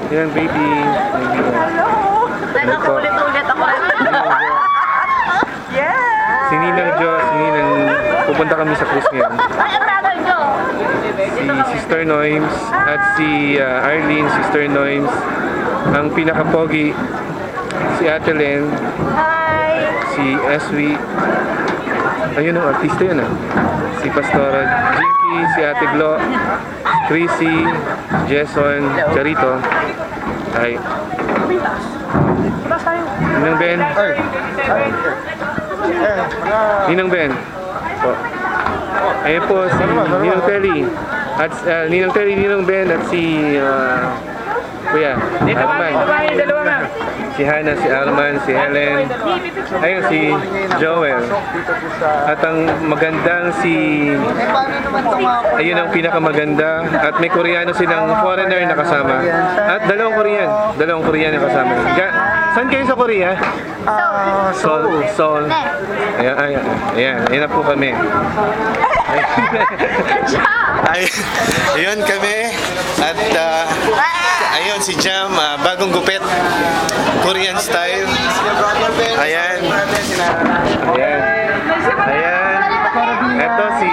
Yan, baby. Nagkakulit-ulit ako. Si Ninang Jo, si Ninang, pupunta kami sa cruise ngayon. Ay, ang tagal nyo. Si Sister Noims at si Arlene, Sister Noims. Ang pinaka-pogi, si Ate Len, Hi! si Eswi. Ayun ang artista yun ah. Si Pastora Jinky, si Ate Glo, Chrissy, Jason, Charito. Ay. Ninang Ben. Ninang Ben. Po. Ayun po si Ninang Telly. At Ninang Telly, Ninang Ben at si Kuya Arman. Si Hannah, si Arman, si Helen. Ayun si Joel. At ang magandang si ayun ang pinakamaganda. At may Koreano silang foreigner na kasama. At dalawang Korean na kasama. Saan kayo sa Korea? Seoul. Ayan. Ayan na po kami. Ayun kami. At ayun si Jam, bagong gupit. Korean style. Ayan. Ito si